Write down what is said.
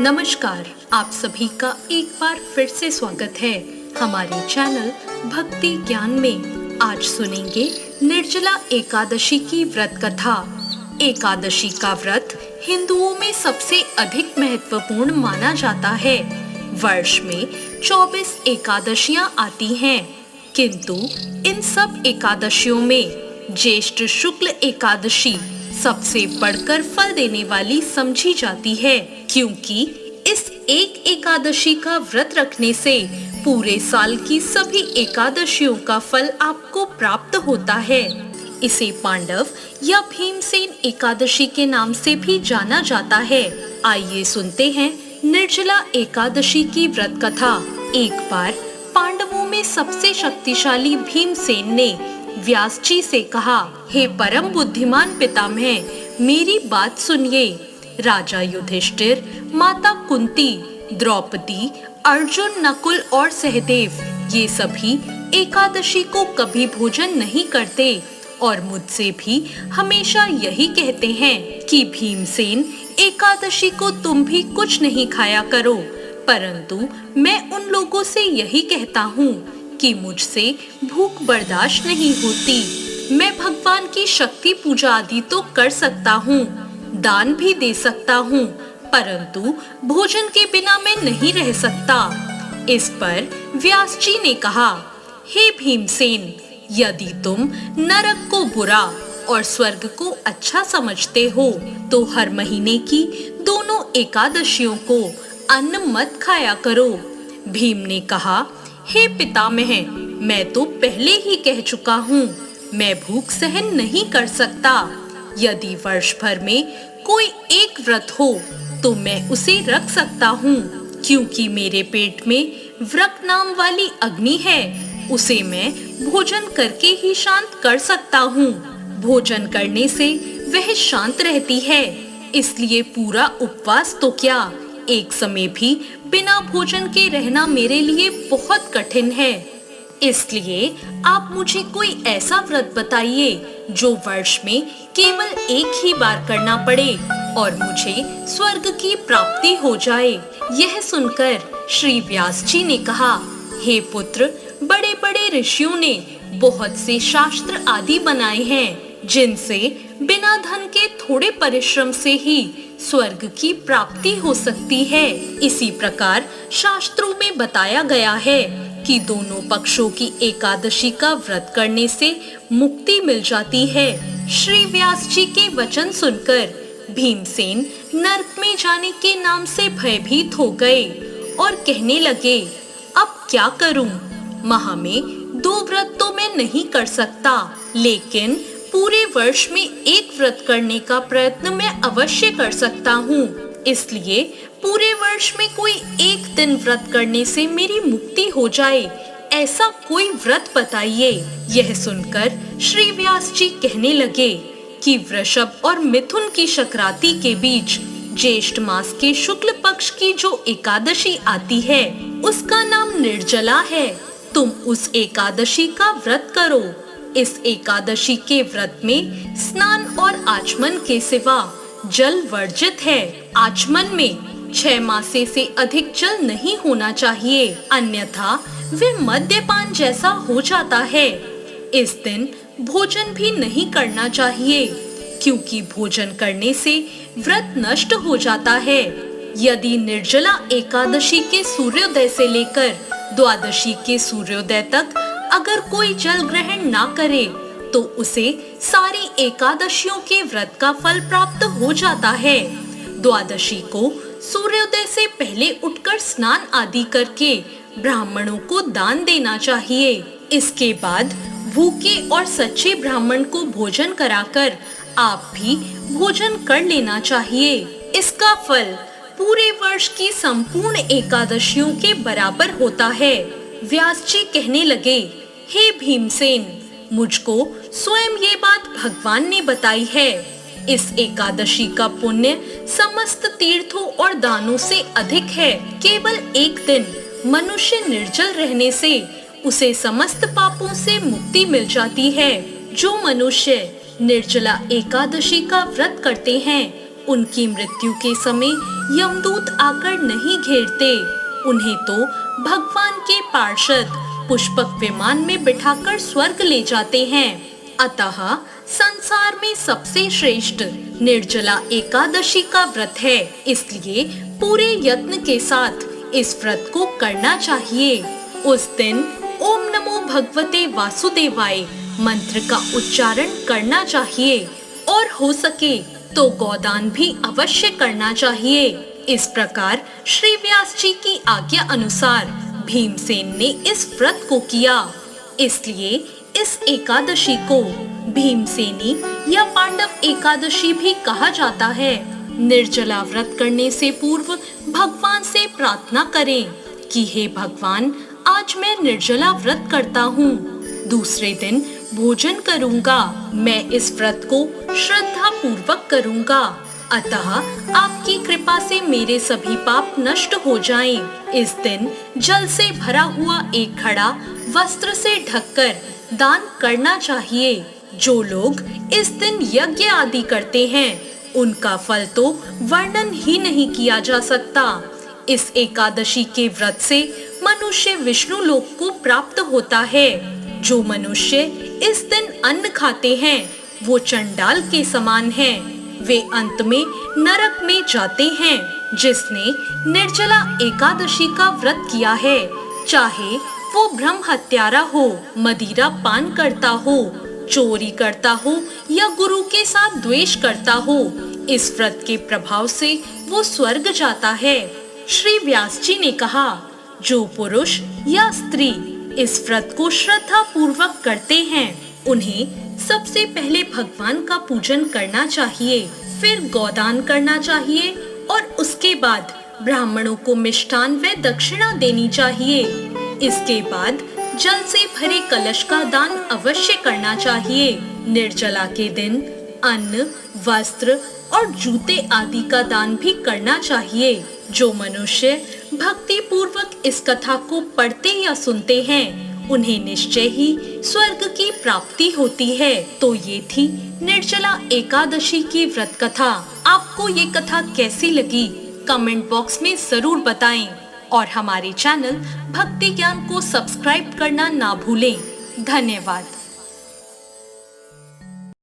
नमस्कार, आप सभी का एक बार फिर से स्वागत है हमारे चैनल भक्ति ज्ञान में। आज सुनेंगे निर्जला एकादशी की व्रत कथा। एकादशी का व्रत हिंदुओं में सबसे अधिक महत्वपूर्ण माना जाता है। वर्ष में 24 एकादशियां आती हैं, किंतु इन सब एकादशियों में ज्येष्ठ शुक्ल एकादशी सबसे बढ़कर फल देने वाली समझी जाती है, क्योंकि इस एक एकादशी का व्रत रखने से पूरे साल की सभी एकादशियों का फल आपको प्राप्त होता है। इसे पांडव या भीमसेन एकादशी के नाम से भी जाना जाता है। आइए सुनते हैं निर्जला एकादशी की व्रत कथा। एक बार पांडवों में सबसे शक्तिशाली भीमसेन ने व्यास जी से कहा, हे परम बुद्धिमान पितामह, मेरी बात सुनिए। राजा युधिष्ठिर, माता कुंती, द्रौपदी, अर्जुन, नकुल और सहदेव ये सभी एकादशी को कभी भोजन नहीं करते और मुझसे भी हमेशा यही कहते हैं कि भीमसेन एकादशी को तुम भी कुछ नहीं खाया करो, परंतु मैं उन लोगों से यही कहता हूँ कि मुझसे भूख बर्दाश्त नहीं होती। मैं भगवान की शक्ति पूजा आदि तो कर सकता हूँ, दान भी दे सकता हूँ, परंतु भोजन के बिना मैं नहीं रह सकता। इस पर व्यास जी ने कहा, हे भीमसेन, यदि तुम नरक को बुरा और स्वर्ग को अच्छा समझते हो तो हर महीने की दोनों एकादशियों को अन्न मत खाया करो। भीम ने कहा, हे पितामह, मैं तो पहले ही कह चुका हूँ, मैं भूख सहन नहीं कर सकता। यदि वर्ष भर में कोई एक व्रत हो तो मैं उसे रख सकता हूँ, क्योंकि मेरे पेट में व्रत नाम वाली अग्नि है, उसे मैं भोजन करके ही शांत कर सकता हूँ। भोजन करने से वह शांत रहती है, इसलिए पूरा उपवास तो क्या, एक समय भी बिना भोजन के रहना मेरे लिए बहुत कठिन है। इसलिए आप मुझे कोई ऐसा व्रत बताइए जो वर्ष में केवल एक ही बार करना पड़े और मुझे स्वर्ग की प्राप्ति हो जाए। यह सुनकर श्री व्यास जी ने कहा, हे पुत्र, बड़े बड़े ऋषियों ने बहुत से शास्त्र आदि बनाए हैं, जिनसे बिना धन के थोड़े परिश्रम से ही स्वर्ग की प्राप्ति हो सकती है। इसी प्रकार शास्त्रों में बताया गया है कि दोनों पक्षों की एकादशी का व्रत करने से मुक्ति मिल जाती है। श्री व्यास जी के वचन सुनकर भीमसेन नरक में जाने के नाम से भयभीत हो गए और कहने लगे, अब क्या करूं? माह में 2 व्रत तो मैं नहीं कर सकता, लेकिन पूरे वर्ष में एक व्रत करने का प्रयत्न मैं अवश्य कर सकता हूँ। इसलिए पूरे वर्ष में कोई एक दिन व्रत करने से मेरी मुक्ति हो जाए, ऐसा कोई व्रत बताइए। यह सुनकर श्री व्यास जी कहने लगे कि वृषभ और मिथुन की संक्रांति के बीच ज्येष्ठ मास के शुक्ल पक्ष की जो एकादशी आती है, उसका नाम निर्जला है। तुम उस एकादशी का व्रत करो। इस एकादशी के व्रत में स्नान और आचमन के सिवा जल वर्जित है। आचमन में 6 मासे से अधिक जल नहीं होना चाहिए, अन्यथा वे मद्यपान जैसा हो जाता है। इस दिन भोजन भी नहीं करना चाहिए, क्योंकि भोजन करने से व्रत नष्ट हो जाता है। यदि निर्जला एकादशी के सूर्योदय से लेकर द्वादशी के सूर्योदय तक अगर कोई जल ग्रहण ना करे तो उसे सारी एकादशियों के व्रत का फल प्राप्त हो जाता है। द्वादशी को सूर्योदय से पहले उठकर स्नान आदि करके ब्राह्मणों को दान देना चाहिए। इसके बाद भूखे और सच्चे ब्राह्मण को भोजन कराकर आप भी भोजन कर लेना चाहिए। इसका फल पूरे वर्ष की संपूर्ण एकादशियों के बराबर होता है। व्यास जी कहने लगे, हे भीमसेन, मुझको स्वयं ये बात भगवान ने बताई है। इस एकादशी का पुण्य समस्त तीर्थों और दानों से अधिक है। केवल एक दिन मनुष्य निर्जल रहने से उसे समस्त पापों से मुक्ति मिल जाती है। जो मनुष्य निर्जला एकादशी का व्रत करते हैं उनकी मृत्यु के समय यमदूत आकर नहीं घेरते, उन्हें तो भगवान के पार्षद पुष्पक विमान में बिठाकर स्वर्ग ले जाते हैं। अतः संसार में सबसे श्रेष्ठ निर्जला एकादशी का व्रत है, इसलिए पूरे यत्न के साथ इस व्रत को करना चाहिए। उस दिन ओम नमो भगवते वासुदेवाय मंत्र का उच्चारण करना चाहिए और हो सके तो गोदान भी अवश्य करना चाहिए। इस प्रकार श्री व्यास जी की आज्ञा अनुसार भीमसेन ने इस व्रत को किया। इसलिए इस एकादशी को भीमसेनी या पांडव एकादशी भी कहा जाता है। निर्जला व्रत करने से पूर्व भगवान से प्रार्थना करें कि हे भगवान, आज मैं निर्जला व्रत करता हूँ, दूसरे दिन भोजन करूँगा। मैं इस व्रत को श्रद्धा पूर्वक करूँगा, अतः आपकी कृपा से मेरे सभी पाप नष्ट हो जाएं। इस दिन जल से भरा हुआ एक घड़ा वस्त्र से ढककर दान करना चाहिए। जो लोग इस दिन यज्ञ आदि करते हैं, उनका फल तो वर्णन ही नहीं किया जा सकता। इस एकादशी के व्रत से मनुष्य विष्णु लोक को प्राप्त होता है। जो मनुष्य इस दिन अन्न खाते हैं, वो चंडाल के समान हैं। वे अंत में नरक में जाते हैं। जिसने निर्जला एकादशी का व्रत किया है, चाहे वो ब्रह्म हत्यारा हो, मदिरा पान करता हो, चोरी करता हो या गुरु के साथ द्वेष करता हो, इस व्रत के प्रभाव से वो स्वर्ग जाता है। श्री व्यास जी ने कहा, जो पुरुष या स्त्री इस व्रत को श्रद्धा पूर्वक करते हैं, उन्हें सबसे पहले भगवान का पूजन करना चाहिए, फिर गोदान करना चाहिए और उसके बाद ब्राह्मणों को मिष्ठान व दक्षिणा देनी चाहिए। इसके बाद जल से भरे कलश का दान अवश्य करना चाहिए। निर्जला के दिन अन्न, वस्त्र और जूते आदि का दान भी करना चाहिए। जो मनुष्य भक्ति पूर्वक इस कथा को पढ़ते या सुनते हैं, उन्हें निश्चय ही स्वर्ग की प्राप्ति होती है। तो ये थी निर्जला एकादशी की व्रत कथा। आपको ये कथा कैसी लगी कमेंट बॉक्स में जरूर बताएं और हमारे चैनल भक्ति ज्ञान को सब्सक्राइब करना ना भूलें। धन्यवाद।